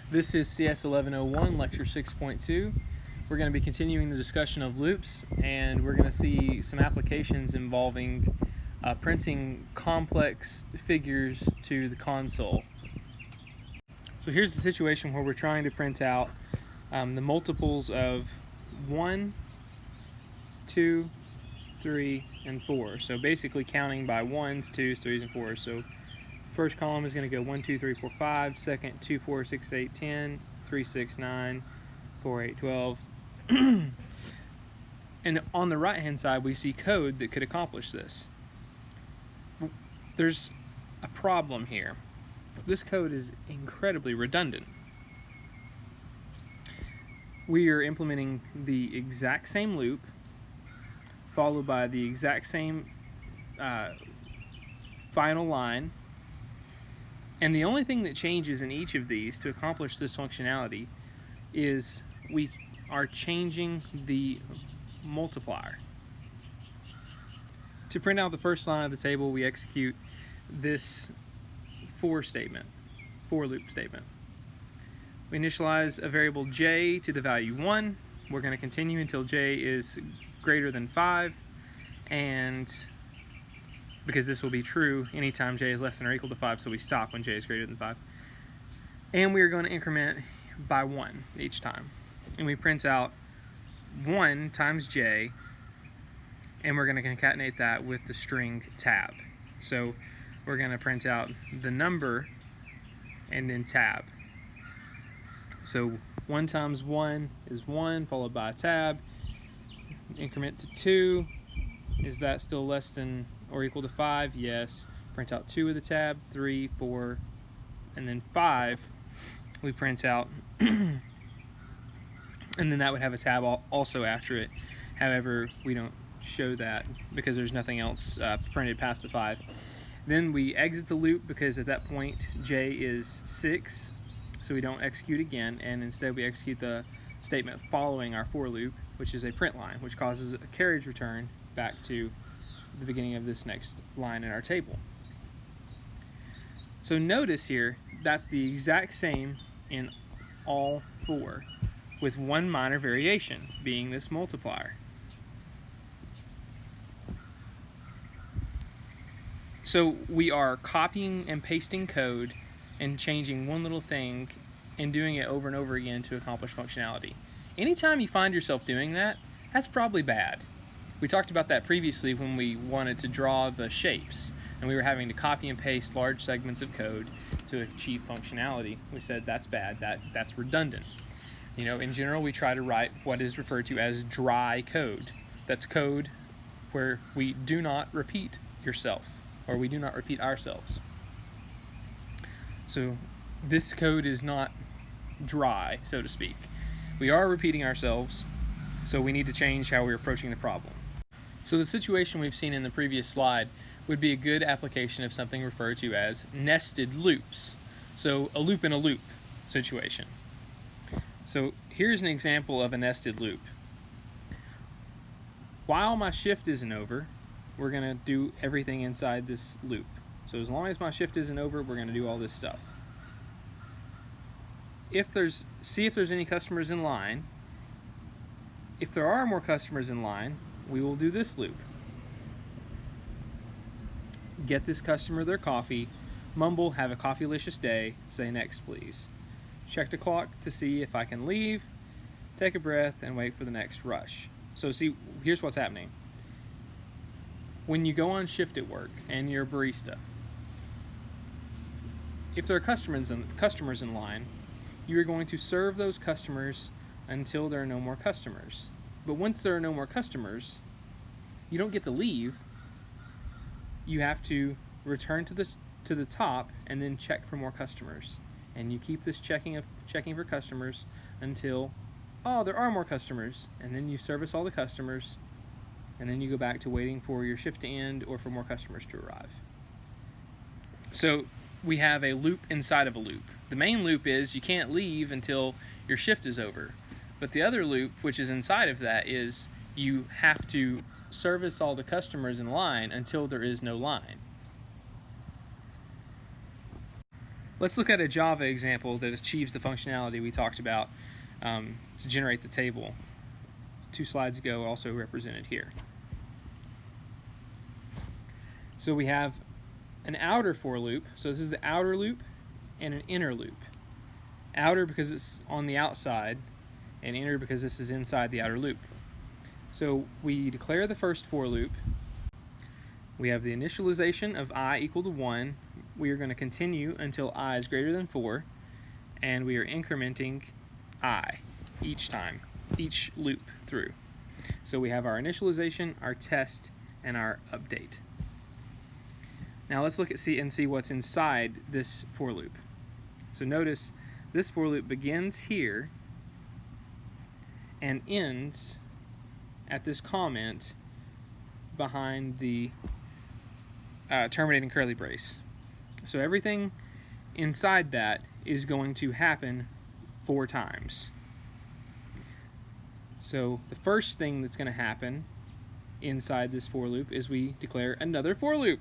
This is CS1101 Lecture 6.2. We're going to be continuing the discussion of loops, and we're going to see some applications involving printing complex figures to the console. So here's the situation where we're trying to print out the multiples of 1, 2, 3, and 4. So basically counting by 1s, 2s, 3s, and 4s. So first column is going to go 1, 2, 3, 4, 5. Second, 2, 4, 6, 8, 10. 3, 6, 9. 4, 8, 12. And on the right hand side we see code that could accomplish this. There's a problem here. This code is incredibly redundant. We are implementing the exact same loop followed by the exact same final line, and the only thing that changes in each of these to accomplish this functionality is we are changing the multiplier. To print out the first line of the table, we execute this for loop statement. We initialize a variable j to the value 1. We're going to continue until j is greater than 5, and because this will be true anytime j is less than or equal to 5, so we stop when j is greater than 5. And we are going to increment by 1 each time. And we print out 1 times j, and we're going to concatenate that with the string tab. So we're going to print out the number and then tab. So 1 times 1 is 1, followed by a tab. Increment to 2. Is that still less than or equal to 5? Yes. Print out 2 with a tab. 3, 4, and then 5 we print out. And then that would have a tab also after it. However, we don't show that because there's nothing else printed past the 5. Then we exit the loop because at that point j is 6, so we don't execute again, and instead we execute the statement following our for loop, which is a print line, which causes a carriage return back to the beginning of this next line in our table. So notice here, that's the exact same in all 4, with one minor variation, being this multiplier. So we are copying and pasting code and changing one little thing and doing it over and over again to accomplish functionality. Anytime you find yourself doing that, that's probably bad. We talked about that previously when we wanted to draw the shapes and we were having to copy and paste large segments of code to achieve functionality. We said that's bad, that's redundant. You know, in general, we try to write what is referred to as dry code. That's code where we do not repeat yourself, or we do not repeat ourselves. So this code is not dry, so to speak. We are repeating ourselves, so we need to change how we're approaching the problem. So the situation we've seen in the previous slide would be a good application of something referred to as nested loops. So a loop in a loop situation. So here's an example of a nested loop. While my shift isn't over, we're going to do everything inside this loop. So as long as my shift isn't over, we're going to do all this stuff. See if there's any customers in line. If there are more customers in line, we will do this loop. Get this customer their coffee, mumble, have a coffeelicious day, say next please. Check the clock to see if I can leave, take a breath, and wait for the next rush. So see, here's what's happening. When you go on shift at work and you're a barista, if there are customers in line, you're going to serve those customers until there are no more customers. But once there are no more customers, you don't get to leave. You have to return to the top and then check for more customers. And you keep this checking for customers until, oh, there are more customers, and then you service all the customers, and then you go back to waiting for your shift to end or for more customers to arrive. So we have a loop inside of a loop. The main loop is you can't leave until your shift is over. But the other loop, which is inside of that, is you have to service all the customers in line until there is no line. Let's look at a Java example that achieves the functionality we talked about to generate the table 2 slides ago, also represented here. So we have an outer for loop. So this is the outer loop and an inner loop. Outer because it's on the outside, and inner because this is inside the outer loop. So we declare the first for loop. We have the initialization of I equal to 1. We are going to continue until I is greater than 4, and we are incrementing I each time, each loop through. So we have our initialization, our test, and our update. Now let's look at see what's inside this for loop. So notice this for loop begins here and ends at this comment behind the terminating curly brace. So everything inside that is going to happen 4 times. So the first thing that's going to happen inside this for loop is we declare another for loop.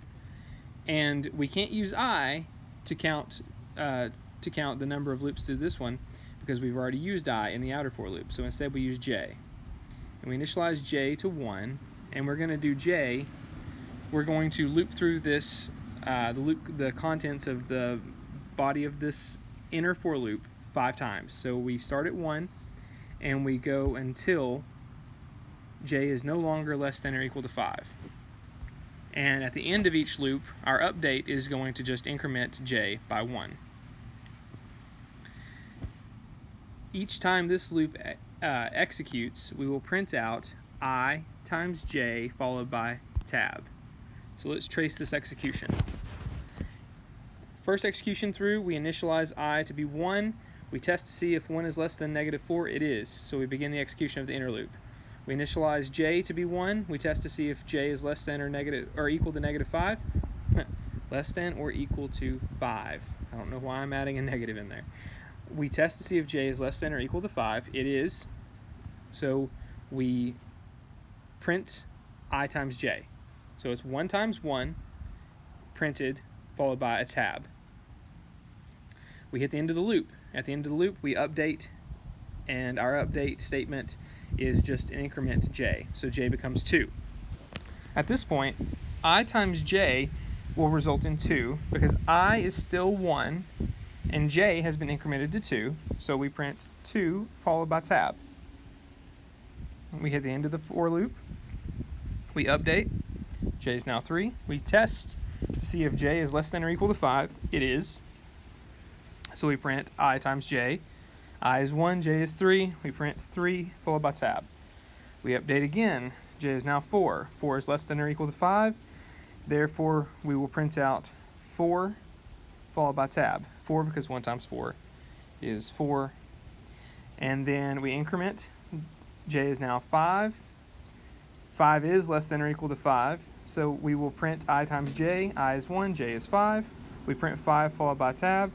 And we can't use I to count the number of loops through this one because we've already used I in the outer for loop. So instead we use J. And we initialize J to 1, and we're going to do J. We're going to loop through this the contents of the body of this inner for loop 5 times. So we start at 1 and we go until J is no longer less than or equal to 5. And at the end of each loop, our update is going to just increment J by 1. Each time this loop executes, we will print out I times J followed by tab. So let's trace this execution. First execution through, we initialize I to be 1. We test to see if 1 is less than -4. It is. So we begin the execution of the inner loop. We initialize J to be 1. We test to see if J is less than or equal to -5. Less than or equal to 5. I don't know why I'm adding a negative in there. We test to see if J is less than or equal to 5. It is. So we print I times J. So it's 1 times 1 printed followed by a tab. We hit the end of the loop. At the end of the loop, we update, and our update statement is just an increment J. So J becomes 2. At this point, I times J will result in 2 because I is still 1 and J has been incremented to 2. So we print 2 followed by tab. We hit the end of the for loop. We update. J is now 3. We test to see if J is less than or equal to 5. It is. So we print I times J. I is 1, J is 3. We print 3 followed by tab. We update again. J is now 4. 4 is less than or equal to 5. Therefore, we will print out 4 followed by tab. 4 because 1 times 4 is 4. And then we increment. J is now 5. 5 is less than or equal to 5. So we will print I times J. I is 1, J is 5. We print 5 followed by tab.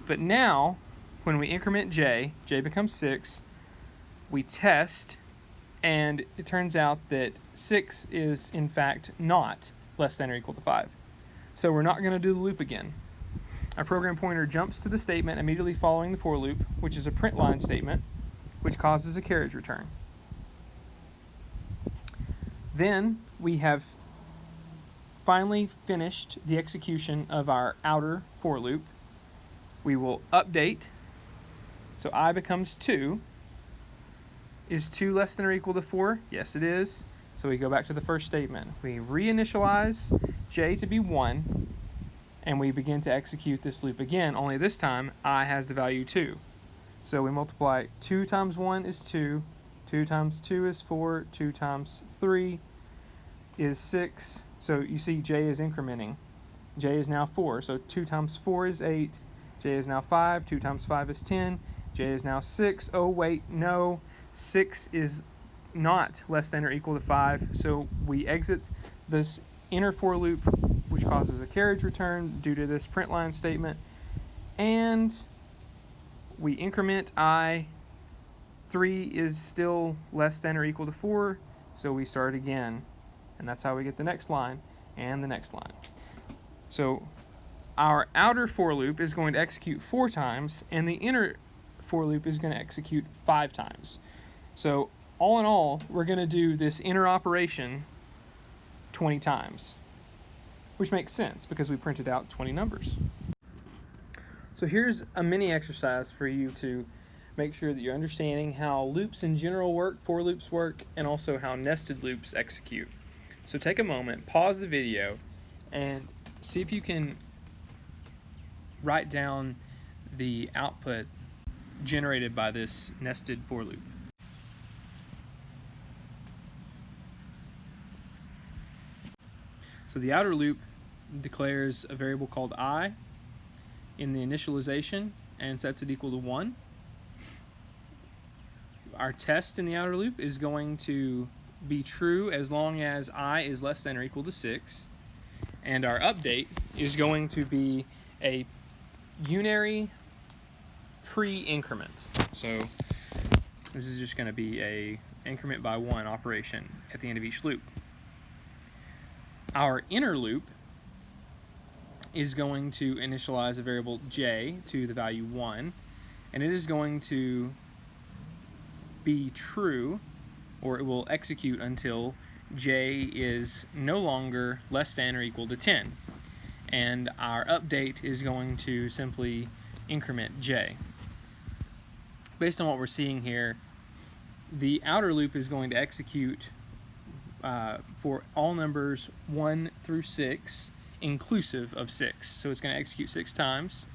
But now, when we increment J, J becomes 6. We test, and it turns out that 6 is, in fact, not less than or equal to 5. So we're not going to do the loop again. Our program pointer jumps to the statement immediately following the for loop, which is a print line statement, which causes a carriage return. Then we have finally finished the execution of our outer for loop. We will update. So I becomes 2. Is 2 less than or equal to 4? Yes, it is. So we go back to the first statement. We reinitialize J to be 1, and we begin to execute this loop again, only this time I has the value 2. So we multiply 2 times 1 is 2, 2 times 2 is 4, 2 times 3 is 6. So you see J is incrementing. J is now 4, so 2 times 4 is 8. J is now 5, 2 times 5 is 10. J is now 6. Oh wait, no. 6 is not less than or equal to 5. So we exit this inner for loop, which causes a carriage return due to this print line statement. And we increment I. 3 is still less than or equal to 4. So we start again. And that's how we get the next line and the next line. So our outer for loop is going to execute 4 times, and the inner for loop is going to execute 5 times. So all in all, we're going to do this inner operation 20 times, which makes sense because we printed out 20 numbers. So here's a mini exercise for you to make sure that you're understanding how loops in general work, for loops work, and also how nested loops execute. So take a moment, pause the video, and see if you can write down the output generated by this nested for loop. So the outer loop declares a variable called I in the initialization and sets it equal to 1. Our test in the outer loop is going to be true as long as I is less than or equal to 6. And our update is going to be a unary pre-increment. So this is just going to be a increment by 1 operation at the end of each loop. Our inner loop is going to initialize a variable j to the value 1, and it is going to be true, or it will execute until j is no longer less than or equal to 10. And our update is going to simply increment j. Based on what we're seeing here, the outer loop is going to execute for all numbers 1 through 6, inclusive of 6. So it's going to execute 6 times.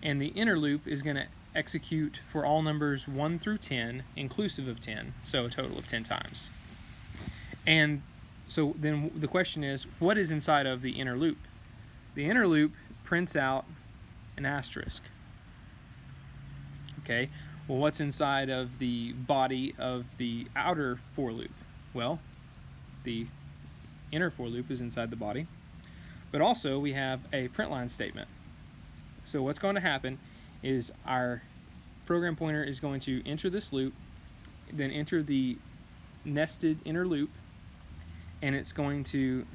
And the inner loop is going to execute for all numbers 1 through 10, inclusive of 10, so a total of 10 times. And so then the question is, what is inside of the inner loop? The inner loop prints out an asterisk. Okay, well, what's inside of the body of the outer for loop? Well, the inner for loop is inside the body, but also we have a print line statement. So what's going to happen is our program pointer is going to enter this loop, then enter the nested inner loop, and it's going to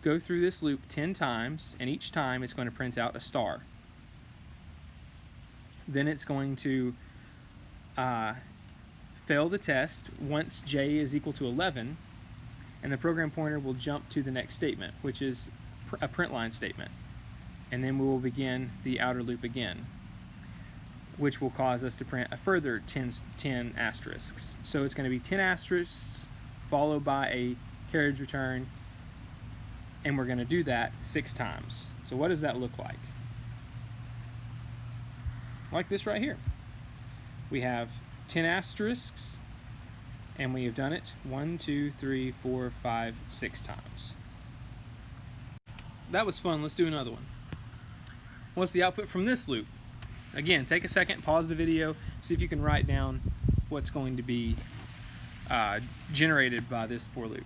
go through this loop 10 times, and each time it's going to print out a star. Then it's going to fail the test once j is equal to 11, and the program pointer will jump to the next statement, which is a print line statement. And then we will begin the outer loop again, which will cause us to print a further 10 asterisks. So it's going to be 10 asterisks followed by a carriage return, and we're going to do that 6 times. So what does that look like? Like this right here. We have 10 asterisks, and we have done it 1, 2, 3, 4, 5, 6 times. That was fun. Let's do another one. What's the output from this loop? Again, take a second, pause the video, see if you can write down what's going to be generated by this for loop.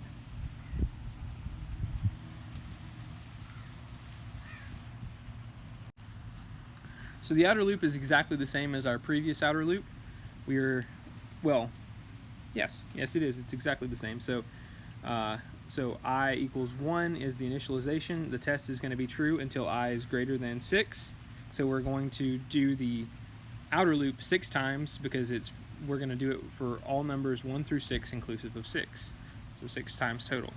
So the outer loop is exactly the same as our previous outer loop. Yes it is. It's exactly the same. So I equals 1 is the initialization. The test is going to be true until I is greater than 6. So we're going to do the outer loop 6 times because we're going to do it for all numbers 1 through 6 inclusive of 6. So 6 times total.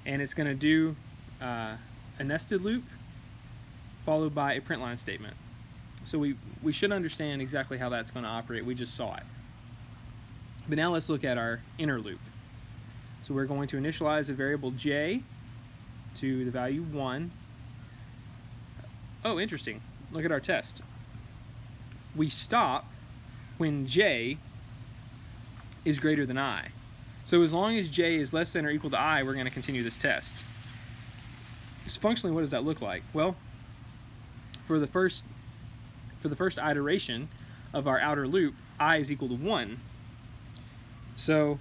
And it's going to do a nested loop followed by a print line statement. So we should understand exactly how that's going to operate. We just saw it. But now let's look at our inner loop. So we're going to initialize a variable j to the value 1. Oh, interesting. Look at our test. We stop when j is greater than I. So as long as j is less than or equal to I, we're going to continue this test. So functionally, what does that look like? Well, for the first iteration of our outer loop, I is equal to 1. So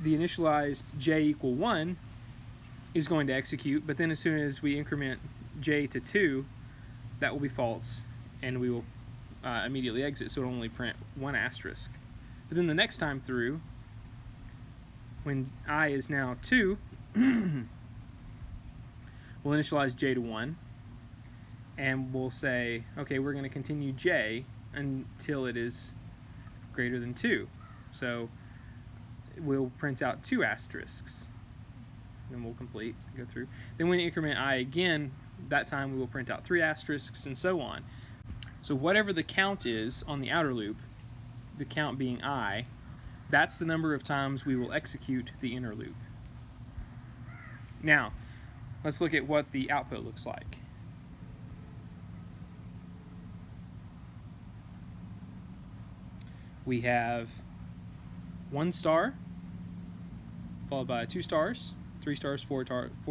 the initialized j equal 1 is going to execute, but then as soon as we increment j to 2, that will be false, and we will immediately exit, so it'll only print 1 asterisk. But then the next time through, when I is now 2, we'll initialize j to 1, and we'll say, okay, we're going to continue j until it is greater than 2. So we'll print out 2 asterisks. Then we'll go through. Then when we increment I again, that time we will print out 3 asterisks, and so on. So whatever the count is on the outer loop, the count being I, that's the number of times we will execute the inner loop. Now, let's look at what the output looks like. We have 1 star, followed by 2 stars, 3 stars, 4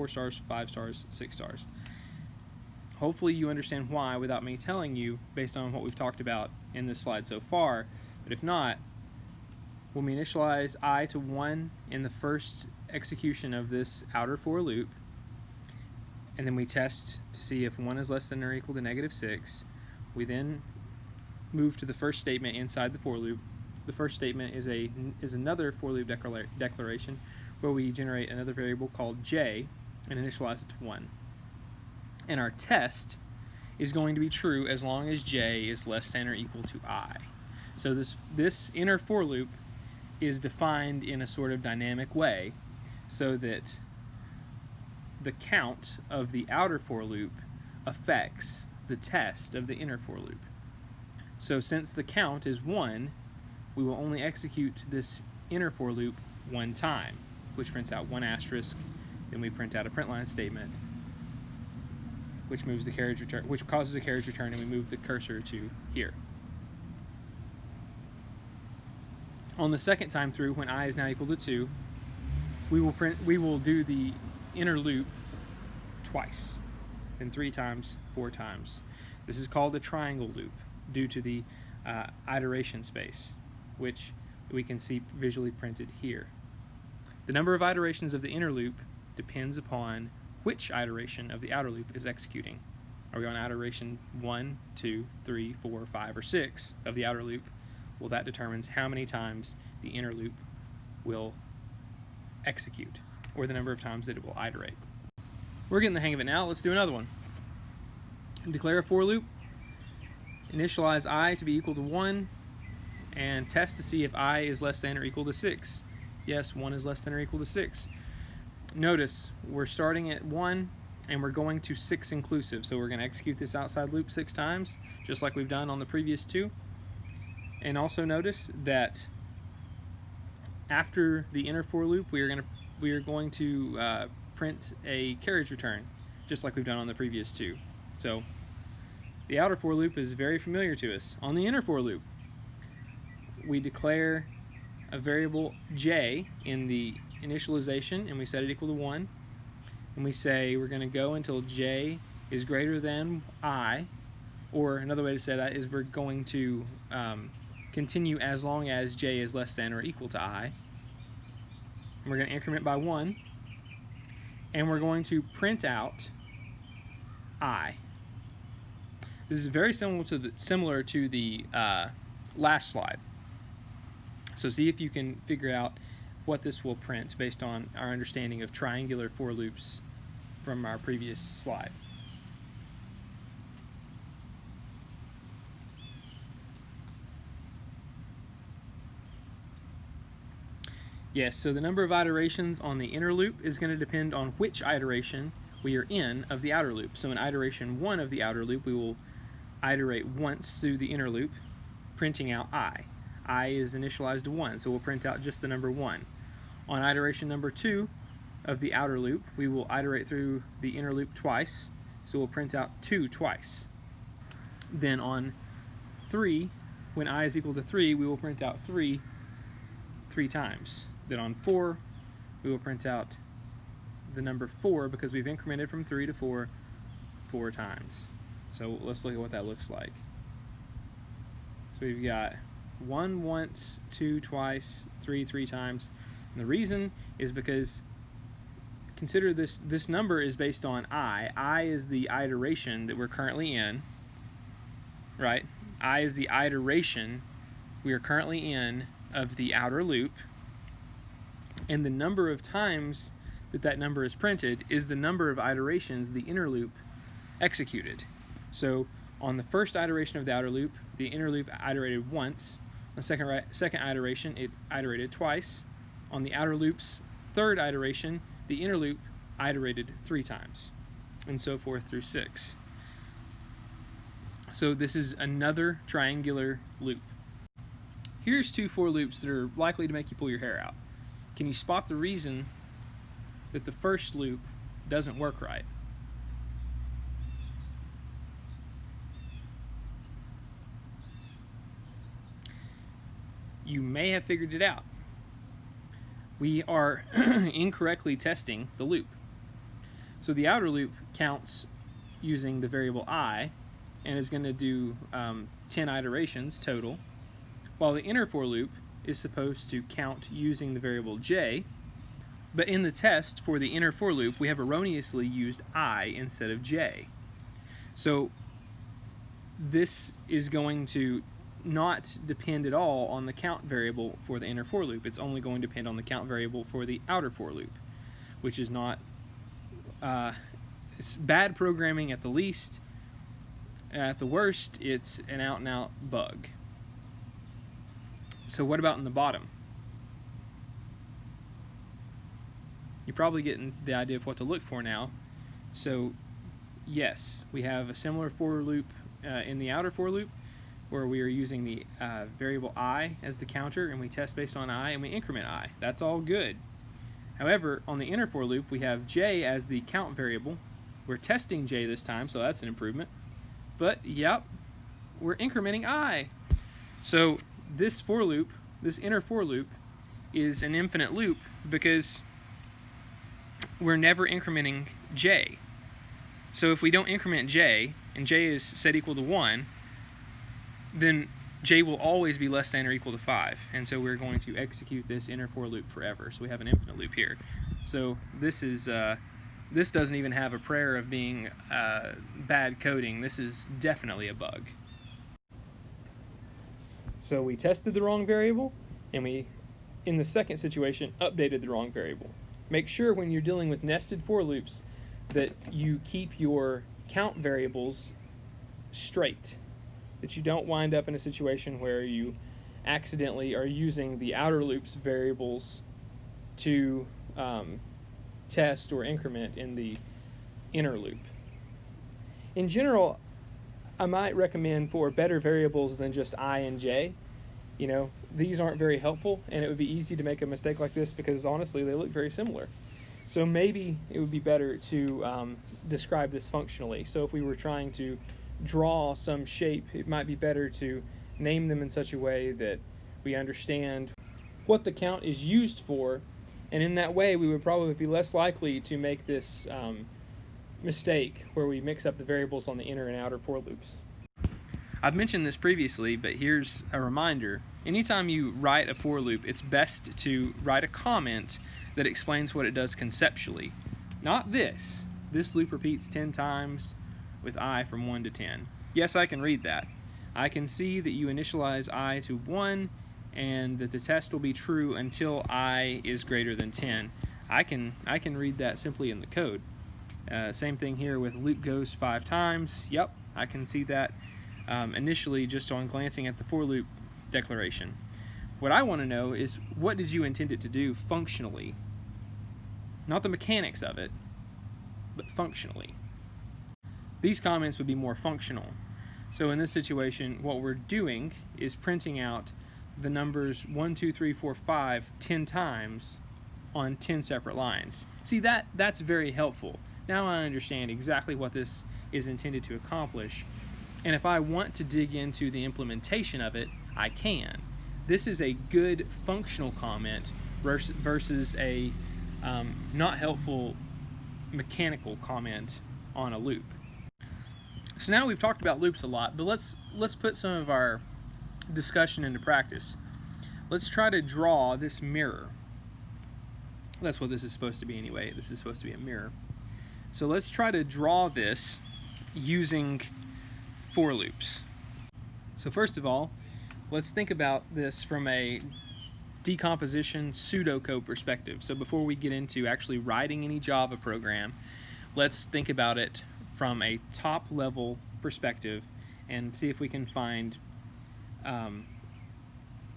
stars, 5 stars, 6 stars. Hopefully you understand why without me telling you based on what we've talked about in this slide so far, but if not, when we initialize I to 1 in the first execution of this outer for loop, and then we test to see if 1 is less than or equal to -6, we then move to the first statement inside the for loop. The first statement is another for loop declaration where we generate another variable called j and initialize it to 1. And our test is going to be true as long as j is less than or equal to I. So this inner for loop is defined in a sort of dynamic way so that the count of the outer for loop affects the test of the inner for loop. So since the count is 1, we will only execute this inner for loop 1 time, which prints out 1 asterisk. Then we print out a print line statement, which moves the carriage return, which causes a carriage return, and we move the cursor to here. On the second time through, when I is now equal to 2, we will do the inner loop twice, then 3 times, 4 times. This is called a triangle loop due to the iteration space, which we can see visually printed here. The number of iterations of the inner loop depends upon which iteration of the outer loop is executing. Are we on iteration 1, 2, 3, 4, 5, or 6 of the outer loop? Well, that determines how many times the inner loop will execute, or the number of times that it will iterate. We're getting the hang of it now. Let's do another one. Declare a for loop, initialize I to be equal to 1, and test to see if I is less than or equal to 6. Yes, 1 is less than or equal to 6. Notice we're starting at 1 and we're going to 6 inclusive, so we're going to execute this outside loop 6 times, just like we've done on the previous 2. And also notice that after the inner for loop, we are going to print a carriage return, just like we've done on the previous 2. So the outer for loop is very familiar to us. On the inner for loop, we declare a variable j in the initialization, and we set it equal to 1. And we say we're going to go until j is greater than I, or another way to say that is we're going to continue as long as j is less than or equal to I. And we're going to increment by 1, and we're going to print out I. This is very similar to the last slide. So see if you can figure out what this will print based on our understanding of triangular for loops from our previous slide. Yes, so the number of iterations on the inner loop is going to depend on which iteration we are in of the outer loop. So in iteration 1 of the outer loop, we will iterate once through the inner loop, printing out I. I is initialized to 1, so we'll print out just the number 1. On iteration number 2 of the outer loop, we will iterate through the inner loop twice, so we'll print out 2 twice. Then on 3, when I is equal to 3, we will print out 3 times. Then on 4, we will print out the number 4 because we've incremented from 3 to 4 4 times. So let's look at what that looks like. So we've got 1 once, 2 twice, 3 times. And the reason is because consider this number is based on I. I is the iteration that we're currently in, right? I is the iteration we are currently in of the outer loop. And the number of times that number is printed is the number of iterations the inner loop executed. So on the first iteration of the outer loop, the inner loop iterated once. On the second iteration, it iterated twice. On the outer loop's third iteration, the inner loop iterated 3 times, and so forth through 6. So this is another triangular loop. Here's 2 for loops that are likely to make you pull your hair out. Can you spot the reason that the first loop doesn't work right? You may have figured it out. We are incorrectly testing the loop. So the outer loop counts using the variable I and is going to do 10 iterations total, while the inner for loop is supposed to count using the variable j. But in the test for the inner for loop, we have erroneously used I instead of j. So this is going to not depend at all on the count variable for the inner for loop. It's only going to depend on the count variable for the outer for loop, which is not, it's bad programming at the least. At the worst, it's an out-and-out bug. So what about in the bottom? You're probably getting the idea of what to look for now. So yes, we have a similar for loop in the outer for loop, where we are using the variable I as the counter, and we test based on I and we increment I. That's all good. However, on the inner for loop, we have j as the count variable. We're testing j this time, so that's an improvement. But yep, we're incrementing I. So this for loop, this inner for loop, is an infinite loop because we're never incrementing j. So if we don't increment j, and j is set equal to 1, then j will always be less than or equal to 5. And so we're going to execute this inner for loop forever. So we have an infinite loop here. So this is this doesn't even have a prayer of being bad coding. This is definitely a bug. So we tested the wrong variable, and we, in the second situation, updated the wrong variable. Make sure when you're dealing with nested for loops that you keep your count variables straight, that you don't wind up in a situation where you accidentally are using the outer loop's variables to test or increment in the inner loop. In general, I might recommend for better variables than just I and j. You know, these aren't very helpful, and it would be easy to make a mistake like this because honestly they look very similar. So maybe it would be better to describe this functionally. So if we were trying to draw some shape, it might be better to name them in such a way that we understand what the count is used for, and in that way we would probably be less likely to make this mistake where we mix up the variables on the inner and outer for loops. I've mentioned this previously, but here's a reminder. Anytime you write a for loop, it's best to write a comment that explains what it does conceptually. Not this. This loop repeats 10 times with I from 1 to 10. Yes, I can read that. I can see that you initialize I to 1 and that the test will be true until I is greater than 10. I can read that simply in the code. Same thing here with loop goes 5 times. Yep, I can see that initially just on glancing at the for loop declaration. What I want to know is, what did you intend it to do functionally? Not the mechanics of it, but functionally. These comments would be more functional. So in this situation, what we're doing is printing out the numbers 1, 2, 3, 4, 5 10 times on 10 separate lines. See, that's very helpful. Now I understand exactly what this is intended to accomplish, and if I want to dig into the implementation of it, I can. This is a good functional comment versus a not helpful mechanical comment on a loop. So now we've talked about loops a lot, but let's put some of our discussion into practice. Let's try to draw this mirror. That's what this is supposed to be anyway. This is supposed to be a mirror. So let's try to draw this using for loops. So first of all, let's think about this from a decomposition pseudocode perspective. So before we get into actually writing any Java program, let's think about it from a top level perspective and see if we can find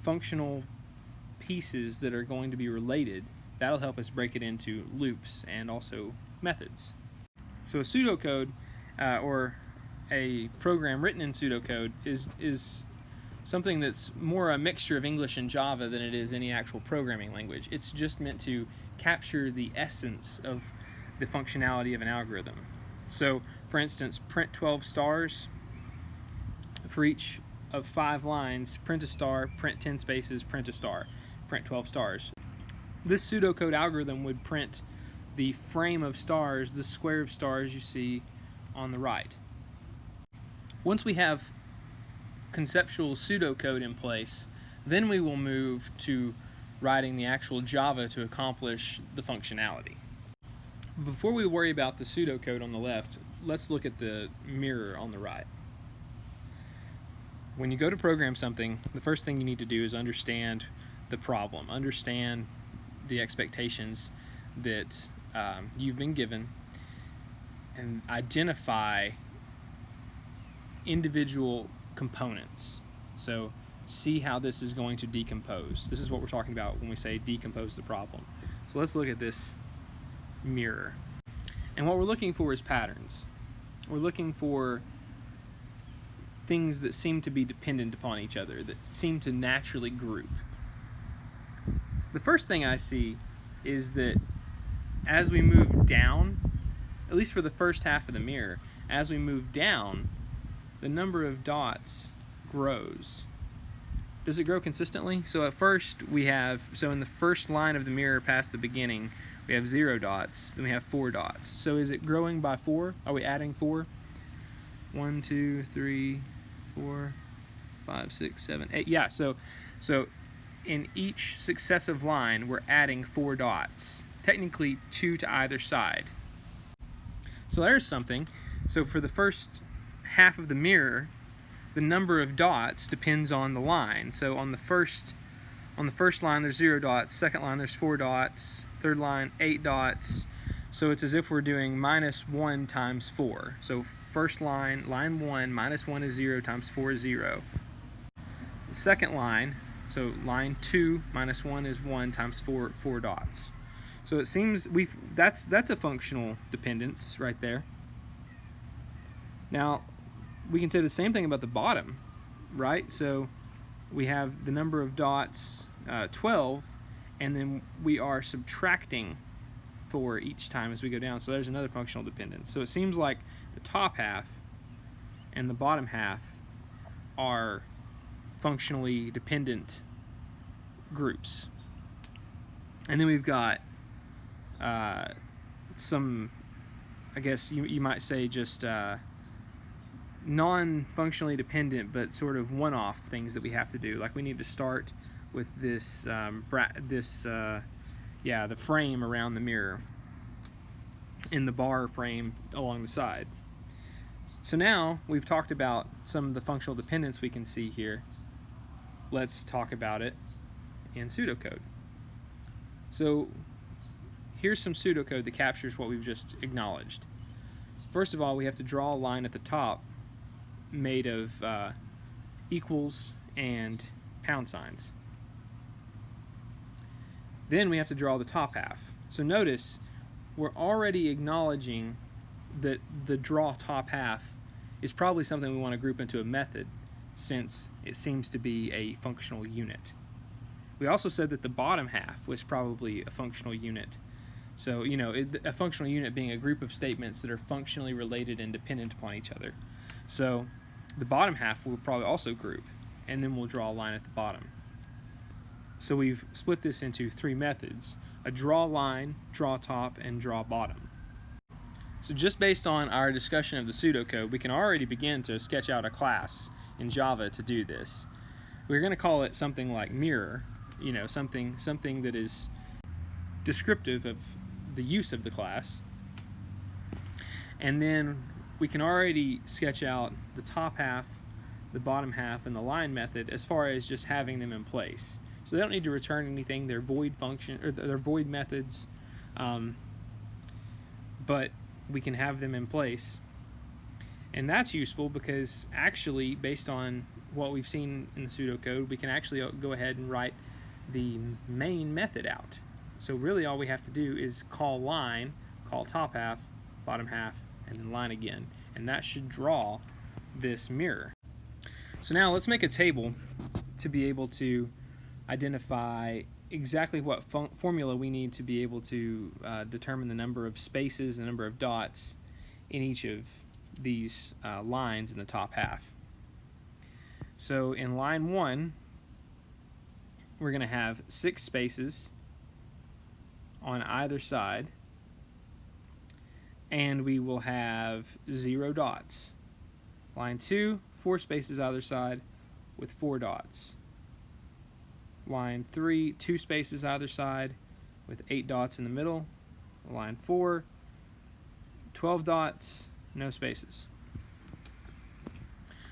functional pieces that are going to be related. That'll help us break it into loops and also methods. So a pseudocode or a program written in pseudocode is something that's more a mixture of English and Java than it is any actual programming language. It's just meant to capture the essence of the functionality of an algorithm. So, for instance, print 12 stars. For each of 5 lines, print a star, print 10 spaces, print a star, print 12 stars. This pseudocode algorithm would print the frame of stars, the square of stars you see on the right. Once we have conceptual pseudocode in place, then we will move to writing the actual Java to accomplish the functionality. Before we worry about the pseudocode on the left, let's look at the mirror on the right. When you go to program something, the first thing you need to do is understand the problem, understand the expectations that you've been given, and identify individual components. So see how this is going to decompose. This is what we're talking about when we say decompose the problem. So let's look at this mirror. And what we're looking for is patterns. We're looking for things that seem to be dependent upon each other, that seem to naturally group. The first thing I see is that as we move down, at least for the first half of the mirror, as we move down, the number of dots grows. Does it grow consistently? So at first we have, so in the first line of the mirror past the beginning, we have 0 dots, then we have 4 dots. So is it growing by 4? Are we adding 4? 1, 2, 3, 4, 5, 6, 7, 8. Yeah, so in each successive line we're adding 4 dots. Technically 2 to either side. So there's something. So for the first half of the mirror, the number of dots depends on the line. So on the first line there's 0 dots, second line there's 4 dots, third line 8 dots. So it's as if we're doing -1 times 4. So first line, line 1, -1 is 0 times 4 is 0. The second line, so line 2 -1 is 1 times 4 dots. So it seems that's a functional dependence right there. Now we can say the same thing about the bottom, right? So we have the number of dots 12, and then we are subtracting 4 each time as we go down. So there's another functional dependence. So it seems like the top half and the bottom half are functionally dependent groups. And then we've got some, I guess you might say, just non-functionally dependent but sort of one-off things that we have to do. Like we need to start with this the frame around the mirror in the bar frame along the side. So now we've talked about some of the functional dependence we can see here. Let's talk about it in pseudocode. So here's some pseudocode that captures what we've just acknowledged. First of all, we have to draw a line at the top made of equals and pound signs. Then we have to draw the top half. So notice we're already acknowledging that the draw top half is probably something we want to group into a method, since it seems to be a functional unit. We also said that the bottom half was probably a functional unit. So, a functional unit being a group of statements that are functionally related and dependent upon each other. So the bottom half we'll probably also group, and then we'll draw a line at the bottom. So we've split this into 3 methods: a draw line, draw top, and draw bottom. So just based on our discussion of the pseudocode, we can already begin to sketch out a class in Java to do this. We're going to call it something like mirror, something that is descriptive of the use of the class. And then we can already sketch out the top half, the bottom half, and the line method as far as just having them in place. So they don't need to return anything. They're void function, or they're void methods, but we can have them in place. And that's useful because actually, based on what we've seen in the pseudocode, we can actually go ahead and write the main method out. So really all we have to do is call line, call top half, bottom half, and then line again. And that should draw this mirror. So now let's make a table to be able to identify exactly what formula we need to be able to determine the number of spaces, the number of dots in each of these lines in the top half. So in line 1, we're going to have 6 spaces on either side, and we will have 0 dots. Line 2, 4 spaces either side with 4 dots. Line 3, 2 spaces either side with 8 dots in the middle. Line 4, 12 dots, no spaces.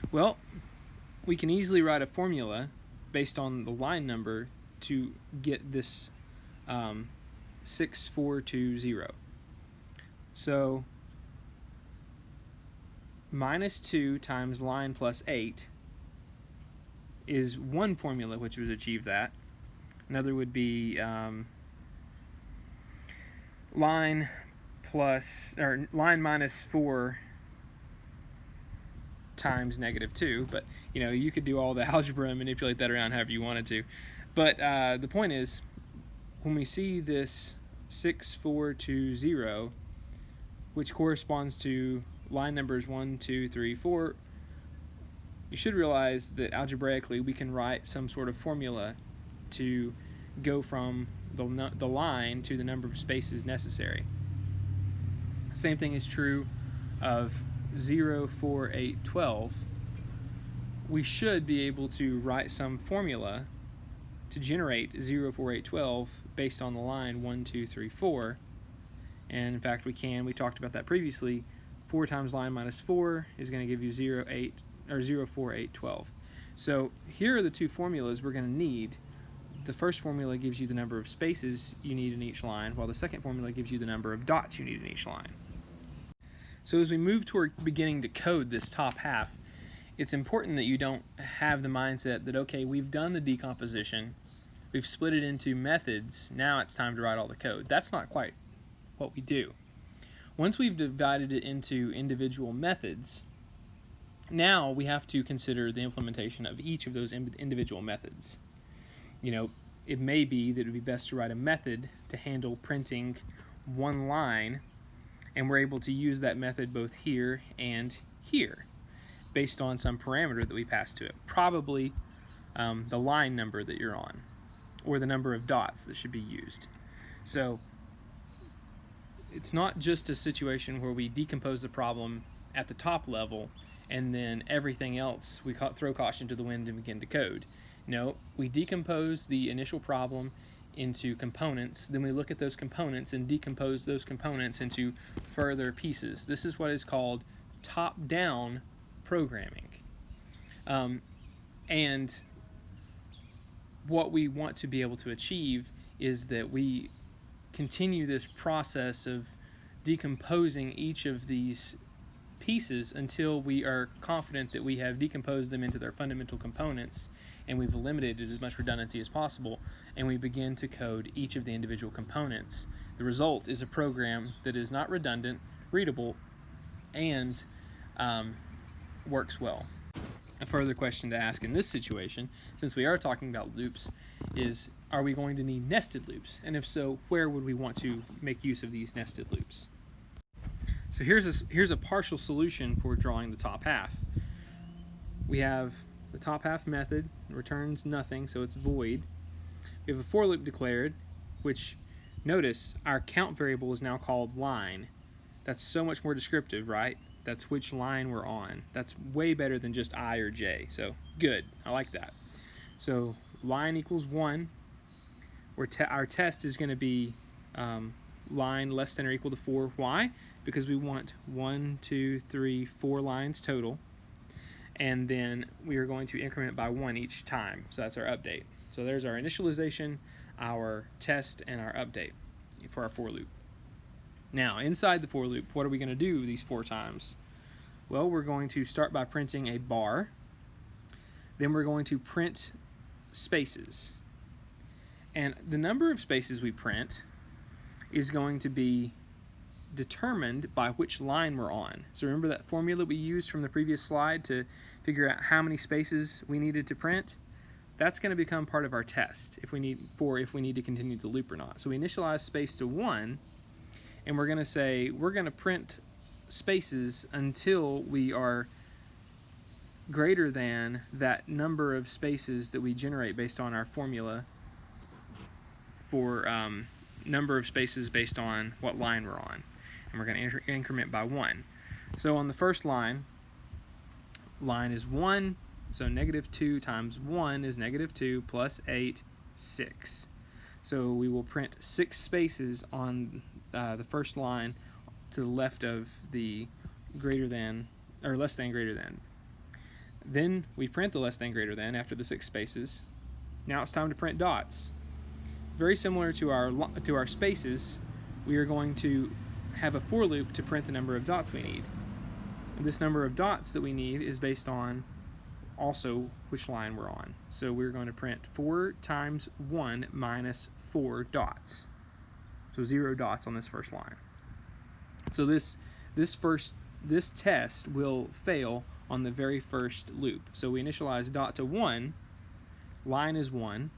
Well, we can easily write a formula based on the line number to get this 6420. So minus 2 times line plus 8 is one formula which would achieve that. Another would be line minus 4 times negative 2, but you could do all the algebra and manipulate that around however you wanted to. But the point is, when we see this 6420, which corresponds to line numbers 1, 2, 3, 4, you should realize that algebraically we can write some sort of formula to go from the line to the number of spaces necessary. Same thing is true of 0, 4, 8, 12. We should be able to write some formula to generate 0, 4, 8, 12 based on the line 1, 2, 3, 4. And in fact we can. We talked about that previously. 4 times line minus 4 is going to give you 0, 4, 8, 12. So here are the two formulas we're going to need. The first formula gives you the number of spaces you need in each line, while the second formula gives you the number of dots you need in each line. So as we move toward beginning to code this top half, it's important that you don't have the mindset that, okay, we've done the decomposition, we've split it into methods, now it's time to write all the code. That's not quite what we do. Once we've divided it into individual methods, now we have to consider the implementation of each of those individual methods. It may be that it would be best to write a method to handle printing one line, and we're able to use that method both here and here based on some parameter that we pass to it. Probably the line number that you're on, or the number of dots that should be used. So it's not just a situation where we decompose the problem at the top level and then everything else we throw caution to the wind and begin to code. No, we decompose the initial problem into components, then we look at those components and decompose those components into further pieces. This is what is called top-down programming. And what we want to be able to achieve is that we continue this process of decomposing each of these pieces until we are confident that we have decomposed them into their fundamental components and we've eliminated as much redundancy as possible, and we begin to code each of the individual components. The result is a program that is not redundant, readable, and works well. A further question to ask in this situation, since we are talking about loops, is are we going to need nested loops? And if so, where would we want to make use of these nested loops? So here's a partial solution for drawing the top half. We have the top half method, returns nothing, so it's void. We have a for loop declared, which, notice, our count variable is now called line. That's so much more descriptive, right? That's which line we're on. That's way better than just I or J, so good, I like that. So line equals 1, where our test is going to be line less than or equal to 4. Why? Because we want 1, 2, 3, 4 lines total, and then we are going to increment by 1 each time. So that's our update. So there's our initialization, our test, and our update for our for loop. Now, inside the for loop, what are we going to do these 4 times? Well, we're going to start by printing a bar. Then we're going to print spaces. And the number of spaces we print is going to be determined by which line we're on. So remember that formula we used from the previous slide to figure out how many spaces we needed to print? That's going to become part of our test if we need to continue the loop or not. So we initialize space to 1, and we're going to say we're going to print spaces until we are greater than that number of spaces that we generate based on our formula for number of spaces based on what line we're on. And we're going to increment by 1. So on the first line is 1, so -2 times 1 is -2 plus 8, 6. So we will print 6 spaces on the first line to the left of the greater than, or less than greater than. Then we print the less than greater than after the 6 spaces. Now it's time to print dots. Very similar to our spaces, we are going to have a for loop to print the number of dots we need. And this number of dots that we need is based on also which line we're on. So we're going to print 4 times 1 minus 4 dots. So 0 dots on this first line. So this test will fail on the very first loop. So we initialize dot to 1, line is 1.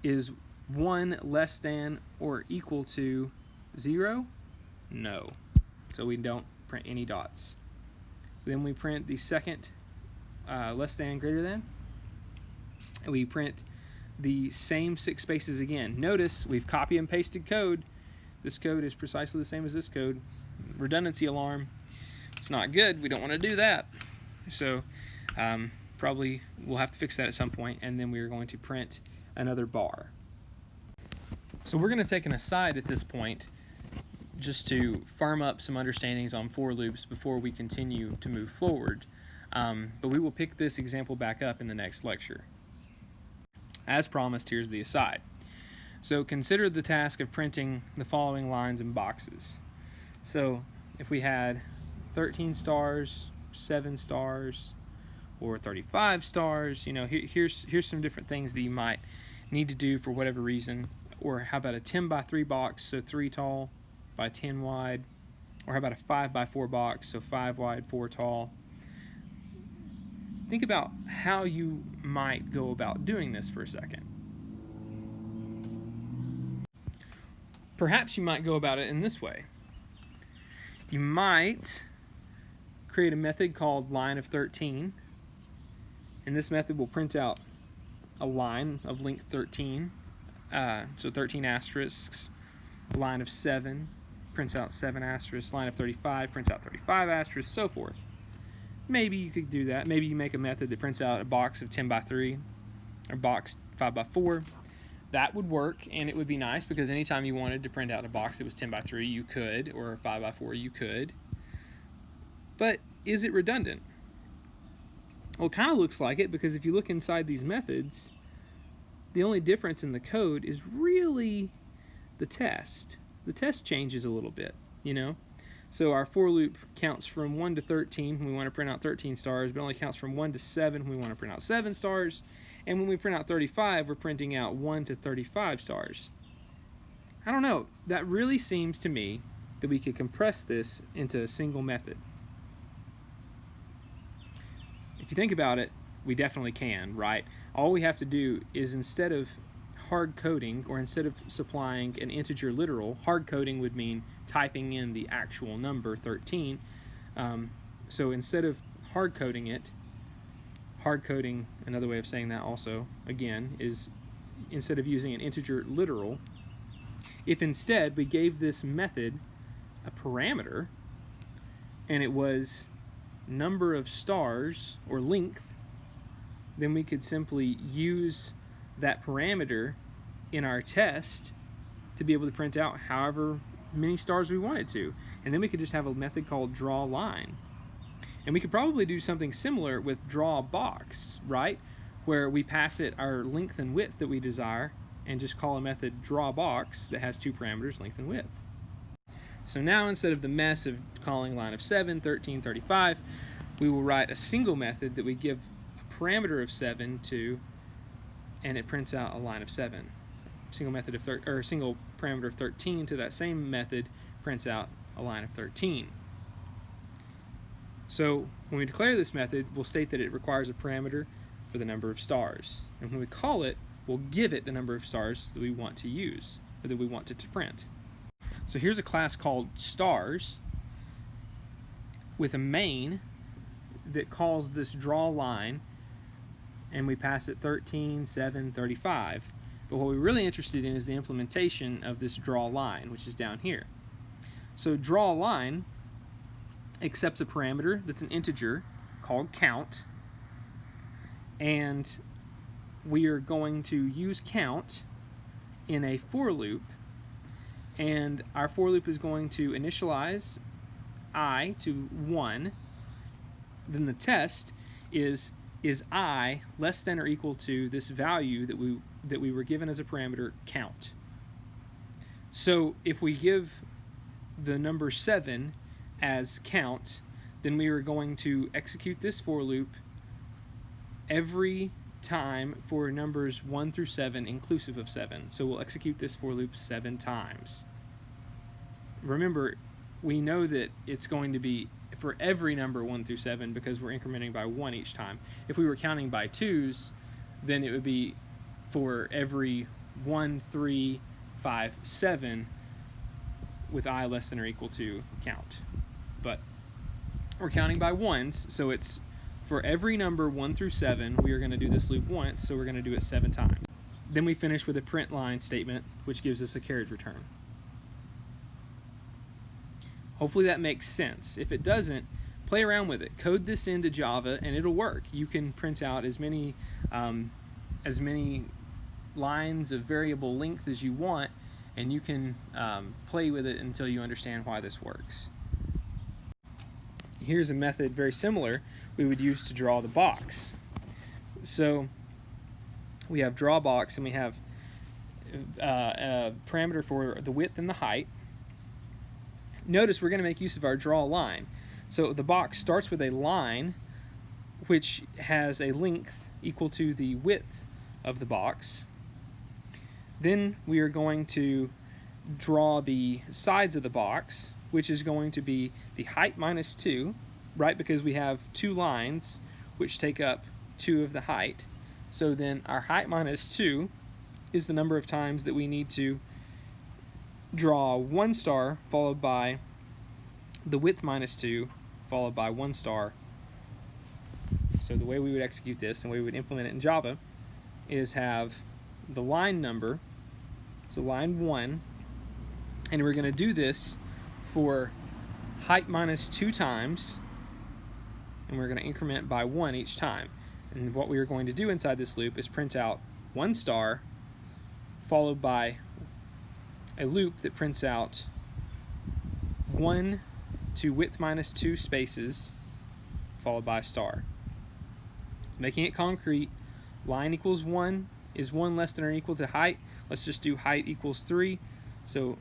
Is 1 less than or equal to 0? No. So we don't print any dots. Then we print the second less than greater than. And we print the same 6 spaces again. Notice we've copy and pasted code. This code is precisely the same as this code. Redundancy alarm. It's not good. We don't want to do that. So probably we'll have to fix that at some point, and then we're going to print another bar. So we're going to take an aside at this point just to firm up some understandings on for loops before we continue to move forward. But we will pick this example back up in the next lecture. As promised, here's the aside. So consider the task of printing the following lines and boxes. So if we had 13 stars, 7 stars, or 35 stars, you know, here's some different things that you might need to do for whatever reason. Or how about a 10 by 3 box, so 3 tall by 10 wide, or how about a 5 by 4 box, so 5 wide, 4 tall. Think about how you might go about doing this for a second. Perhaps you might go about it in this way. You might create a method called line of 13, and this method will print out a line of length 13, so 13 asterisks. Line of 7 prints out 7 asterisks. Line of 35 prints out 35 asterisks, so forth. Maybe you could do that. Maybe you make a method that prints out a box of 10 by 3 or box 5 by 4. That would work, and it would be nice because anytime you wanted to print out a box that was 10 by 3, you could, or 5 by 4, you could. But is it redundant? Well, it kind of looks like it, because if you look inside these methods, the only difference in the code is really the test. The test changes a little bit, you know? So our for loop counts from 1 to 13 when we want to print out 13 stars, but only counts from 1 to 7 when we want to print out 7 stars. And when we print out 35, we're printing out 1 to 35 stars. I don't know. That really seems to me that we could compress this into a single method. If you think about it, we definitely can, right? All we have to do is, instead of hard coding, or instead of supplying an integer literal, hard coding would mean typing in the actual number 13. So instead of hard coding it, hard coding, another way of saying that also, again, is instead of using an integer literal, if instead we gave this method a parameter, and it was number of stars, or length, then we could simply use that parameter in our test to be able to print out however many stars we wanted to. And then we could just have a method called draw line. And we could probably do something similar with draw box, right? where we pass it our length and width that we desire and just call a method drawBox that has two parameters, length and width. So now instead of the mess of calling line of 7, 13, 35, we will write a single method that we give a parameter of 7 to, and it prints out a line of 7. Single method of single parameter of 13 to that same method prints out a line of 13. So when we declare this method, we'll state that it requires a parameter for the number of stars. And when we call it, we'll give it the number of stars that we want to use, or that we want it to print. So here's a class called stars with a main that calls this draw line, and we pass it 13, 7, 35. But what we're really interested in is the implementation of this draw line, which is down here. So draw line accepts a parameter that's an integer called count, and we are going to use count in a for loop, and our for loop is going to initialize I to 1. Then the test is I less than or equal to this value that we were given as a parameter, count. So if we give the number 7 as count, then we are going to execute this for loop every time for numbers 1 through 7 inclusive of 7. So we'll execute this for loop 7 times. Remember, we know that it's going to be for every number 1 through 7 because we're incrementing by 1 each time. If we were counting by 2s, then it would be for every 1, 3, 5, 7 with I less than or equal to count. But we're counting by 1s, so it's for every number 1 through 7, we are going to do this loop once, so we're going to do it 7 times. Then we finish with a print line statement, which gives us a carriage return. Hopefully that makes sense. If it doesn't, play around with it. Code this into Java, and it'll work. You can print out as many lines of variable length as you want, and you can play with it until you understand why this works. Here's a method very similar we would use to draw the box. So we have draw box, and we have a parameter for the width and the height. Notice we're going to make use of our draw line. So the box starts with a line which has a length equal to the width of the box. Then we are going to draw the sides of the box, which is going to be the height minus 2, right, because we have 2 lines which take up 2 of the height. So then our height minus 2 is the number of times that we need to draw 1 star followed by the width minus 2 followed by 1 star. So the way we would execute this and we would implement it in Java is have the line number, so line 1, and we're going to do this for height minus 2 times, and we're going to increment by 1 each time. And what we are going to do inside this loop is print out 1 star followed by a loop that prints out 1 to width minus 2 spaces followed by a star. Making it concrete, line equals 1 is 1 less than or equal to height. Let's just do height equals 3. So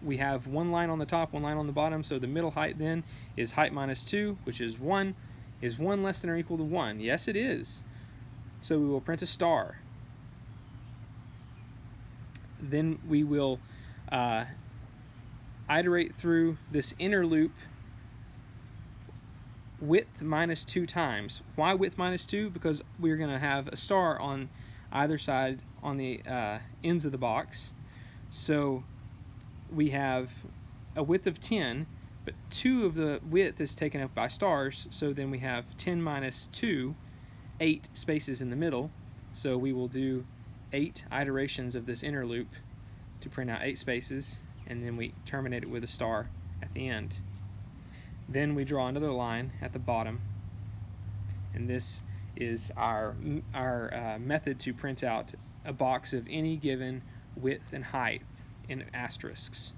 we have 1 line on the top, 1 line on the bottom, so the middle height then is height minus 2, which is 1. Is 1 less than or equal to 1? Yes, it is. So we will print a star. Then we will iterate through this inner loop width minus 2 times. Why width minus 2? Because we're going to have a star on either side on the ends of the box. So we have a width of 10, but 2 of the width is taken up by stars, so then we have 10 minus 2, 8 spaces in the middle. So we will do 8 iterations of this inner loop to print out 8 spaces, and then we terminate it with a star at the end. Then we draw another line at the bottom, and this is our method to print out a box of any given width and height in asterisks.